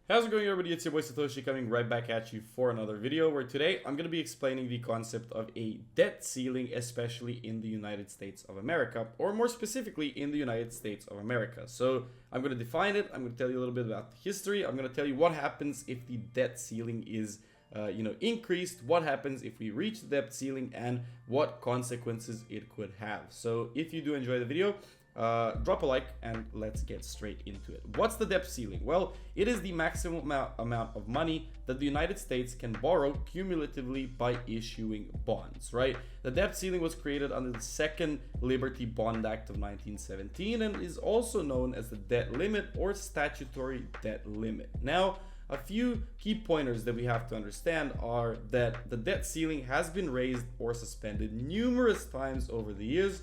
How's it going, everybody? It's your boy Satoshi coming right back at you for another video where today I'm going to be explaining the concept of a debt ceiling, especially in the United States of America, or more specifically in the United States of America. So I'm going to define it. I'm going to tell you a little bit about the history. I'm going to tell you what happens if the debt ceiling is increased, what happens if we reach the debt ceiling, and what consequences it could have. So if you do enjoy the video, drop a like and let's get straight into it. What's the debt ceiling? Well, it is the maximum amount of money that the United States can borrow cumulatively by issuing bonds, right? The debt ceiling was created under the Second Liberty Bond Act of 1917 and is also known as the debt limit or statutory debt limit. Now, a few key pointers that we have to understand are that the debt ceiling has been raised or suspended numerous times over the years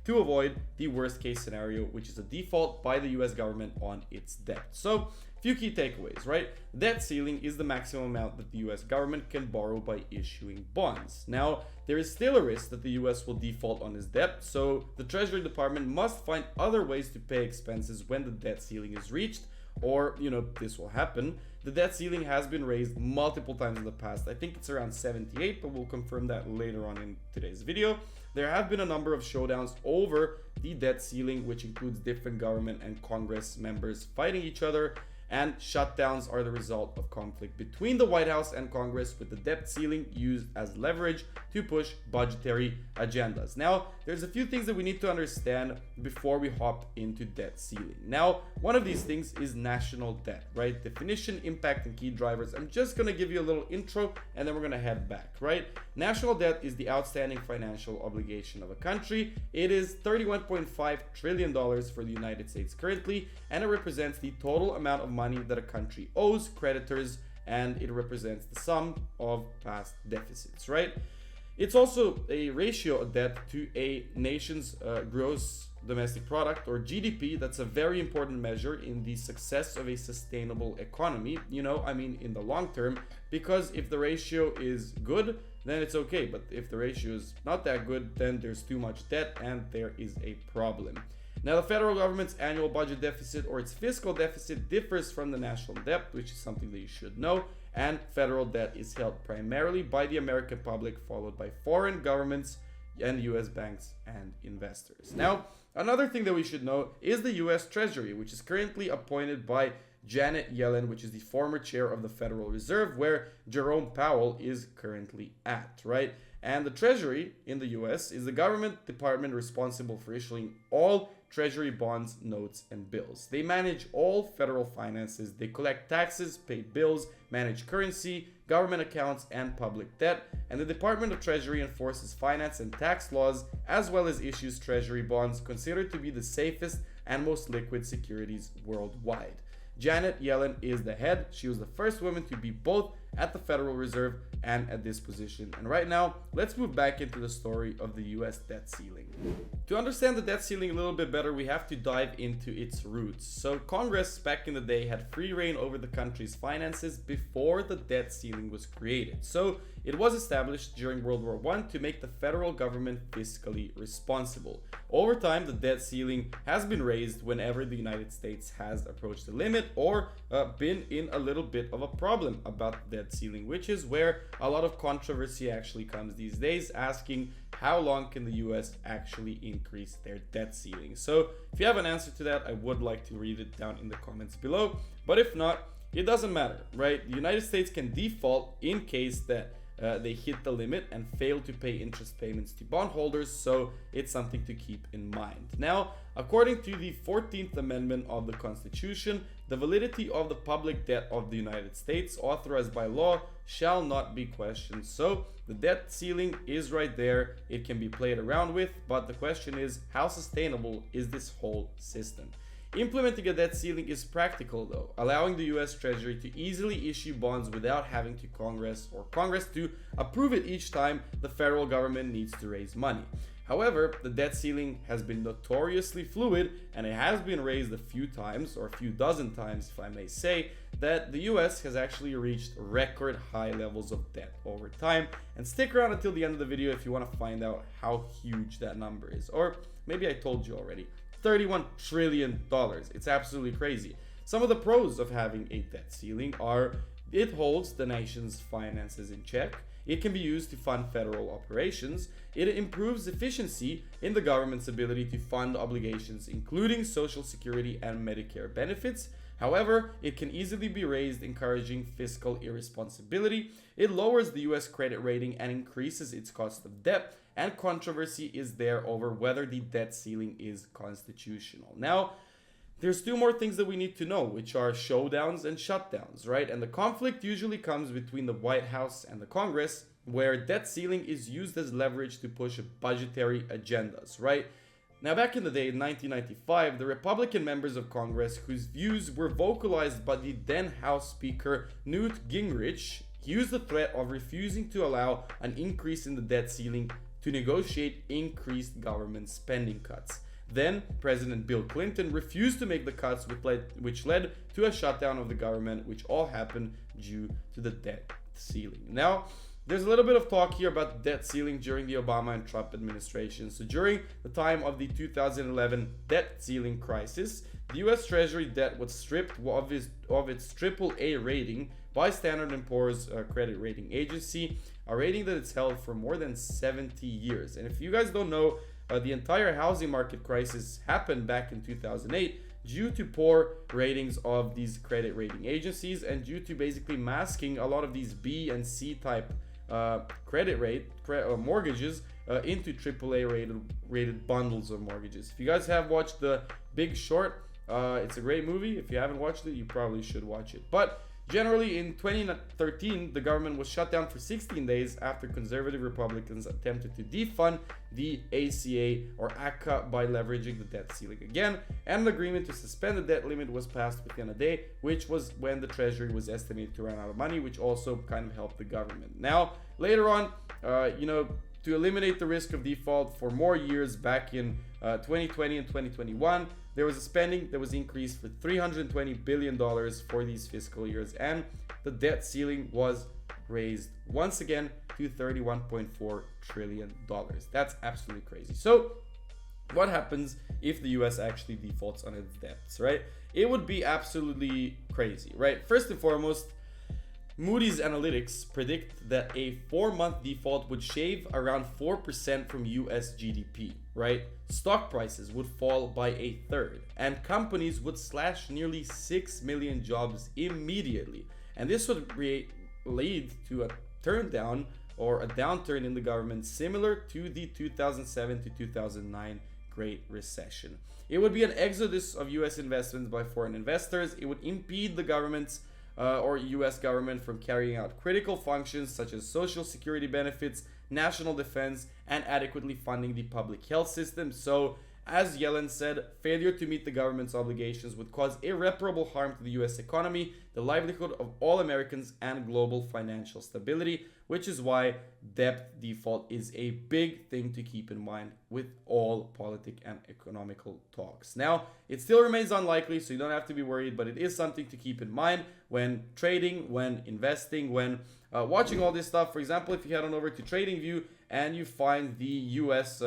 to avoid the worst case scenario, which is a default by the US government on its debt. So, a few key takeaways, right? The debt ceiling is the maximum amount that the US government can borrow by issuing bonds. Now, there is still a risk that the US will default on its debt, so the Treasury Department must find other ways to pay expenses when the debt ceiling is reached, or, this will happen. The debt ceiling has been raised multiple times in the past. I think it's around 78, but we'll confirm that later on in today's video. There have been a number of showdowns over the debt ceiling, which includes different government and Congress members fighting each other, and shutdowns are the result of conflict between the White House and Congress, with the debt ceiling used as leverage to push budgetary agendas. Now, there's a few things that we need to understand before we hop into debt ceiling. Now, one of these things is national debt, right? Definition, impact, and key drivers. I'm just going to give you a little intro and then we're going to head back, right? National debt is the outstanding financial obligation of a country. It is $31.5 trillion for the United States currently, and it represents the total amount of money that a country owes creditors, and it represents the sum of past deficits, right? It's also a ratio of debt to a nation's gross domestic product, or GDP. That's a very important measure in the success of a sustainable economy, in the long term, because if the ratio is good, then it's okay. But if the ratio is not that good, then there's too much debt and there is a problem. Now, the federal government's annual budget deficit, or its fiscal deficit, differs from the national debt, which is something that you should know. And federal debt is held primarily by the American public, followed by foreign governments and US banks and investors. Now, another thing that we should know is the US Treasury, which is currently appointed by Janet Yellen, which is the former chair of the Federal Reserve, where Jerome Powell is currently at, right? And the Treasury in the US is the government department responsible for issuing all Treasury bonds, notes, and bills. They manage all federal finances. They collect taxes, pay bills, manage currency, government accounts, and public debt. And the Department of Treasury enforces finance and tax laws, as well as issues Treasury bonds, considered to be the safest and most liquid securities worldwide. Janet Yellen is the head. She was the first woman to be both at the Federal Reserve and at this position. And right now, let's move back into the story of the US debt ceiling. To understand the debt ceiling a little bit better, we have to dive into its roots. So Congress back in the day had free reign over the country's finances before the debt ceiling was created. So it was established during World War I to make the federal government fiscally responsible. Over time, the debt ceiling has been raised whenever the United States has approached the limit or been in a little bit of a problem about the debt ceiling, which is where a lot of controversy actually comes these days, asking how long can the US actually increase their debt ceiling. So if you have an answer to that, I would like to read it down in the comments below. But if not, it doesn't matter, right? The United States can default in case that they hit the limit and fail to pay interest payments to bondholders, so it's something to keep in mind. Now, according to the 14th Amendment of the Constitution, the validity of the public debt of the United States, authorized by law, shall not be questioned. So the debt ceiling is right there. It can be played around with, but the question is, how sustainable is this whole system? Implementing a debt ceiling is practical, though, allowing the US Treasury to easily issue bonds without having to Congress to approve it each time the federal government needs to raise money. However, the debt ceiling has been notoriously fluid, and it has been raised a few times, or a few dozen times if I may say, that the US has actually reached record high levels of debt over time. And stick around until the end of the video if you want to find out how huge that number is. Or maybe I told you already. $31 trillion. It's absolutely crazy. some of the pros of having a debt ceiling are: it holds the nation's finances in check, it can be used to fund federal operations, it improves efficiency in the government's ability to fund obligations, including Social Security and Medicare benefits. However, it can easily be raised, encouraging fiscal irresponsibility. It lowers the US credit rating and increases its cost of debt, and controversy is there over whether the debt ceiling is constitutional. Now, there's two more things that we need to know, which are showdowns and shutdowns, right? And the conflict usually comes between the White House and the Congress, where debt ceiling is used as leverage to push budgetary agendas, right? Now, back in the day, in 1995, the Republican members of Congress, whose views were vocalized by the then House Speaker Newt Gingrich, used the threat of refusing to allow an increase in the debt ceiling to negotiate increased government spending cuts. Then, President Bill Clinton refused to make the cuts, which led to a shutdown of the government, which all happened due to the debt ceiling. Now, there's a little bit of talk here about the debt ceiling during the Obama and Trump administration. So during the time of the 2011 debt ceiling crisis, the US Treasury debt was stripped of its AAA rating by Standard & Poor's credit rating agency, a rating that it's held for more than 70 years. And if you guys don't know, the entire housing market crisis happened back in 2008 due to poor ratings of these credit rating agencies and due to basically masking a lot of these B and C type mortgages into AAA rated bundles of mortgages. If you guys have watched The Big Short, it's a great movie. If you haven't watched it, you probably should watch it. But generally, in 2013, the government was shut down for 16 days after conservative Republicans attempted to defund the ACA or ACA by leveraging the debt ceiling again, and an agreement to suspend the debt limit was passed within a day, which was when the Treasury was estimated to run out of money, which also kind of helped the government. Now, later on, to eliminate the risk of default for more years back in 2020 and 2021, there was a spending that was increased for $320 billion for these fiscal years, and the debt ceiling was raised once again to $31.4 trillion. That's absolutely crazy. So what happens if the US actually defaults on its debts, right? It would be absolutely crazy, right? First and foremost, Moody's Analytics predict that a 4-month default would shave around 4% from US GDP, right? Stock prices would fall by a third, and companies would slash nearly 6 million jobs immediately. And this would lead to a downturn in the government similar to the 2007 to 2009 Great Recession. It would be an exodus of US investments by foreign investors. It would impede the government's or US government from carrying out critical functions such as social security benefits, national defense, and adequately funding the public health system. So, as Yellen said, failure to meet the government's obligations would cause irreparable harm to the US economy, the livelihood of all Americans, and global financial stability, which is why debt default is a big thing to keep in mind with all politic and economical talks. Now, it still remains unlikely, so you don't have to be worried, but it is something to keep in mind when trading, when investing, when watching all this stuff. For example, if you head on over to TradingView and you find the US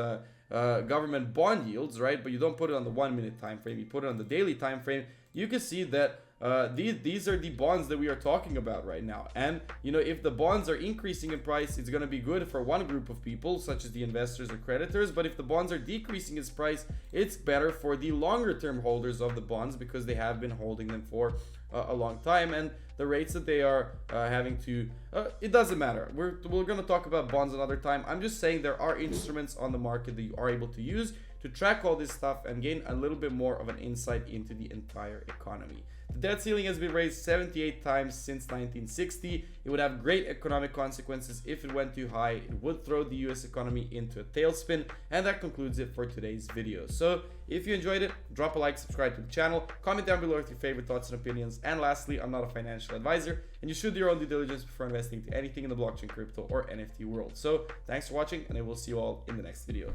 government bond yields, right, but you don't put it on the 1 minute time frame, you put it on the daily time frame, you can see that these are the bonds that we are talking about right now. And if the bonds are increasing in price, it's going to be good for one group of people, such as the investors or creditors. But if the bonds are decreasing in price, it's better for the longer term holders of the bonds, because they have been holding them for a long time, and the rates that they are having to it doesn't matter. We're going to talk about bonds another time. I'm just saying there are instruments on the market that you are able to use to track all this stuff and gain a little bit more of an insight into the entire economy. The debt ceiling has been raised 78 times since 1960. It would have great economic consequences if it went too high. It would throw the US economy into a tailspin. And that concludes it for today's video. So if you enjoyed it, drop a like, subscribe to the channel, comment down below with your favorite thoughts and opinions. And lastly, I'm not a financial advisor, and you should do your own due diligence before investing into anything in the blockchain, crypto, or NFT world. So thanks for watching, and I will see you all in the next video.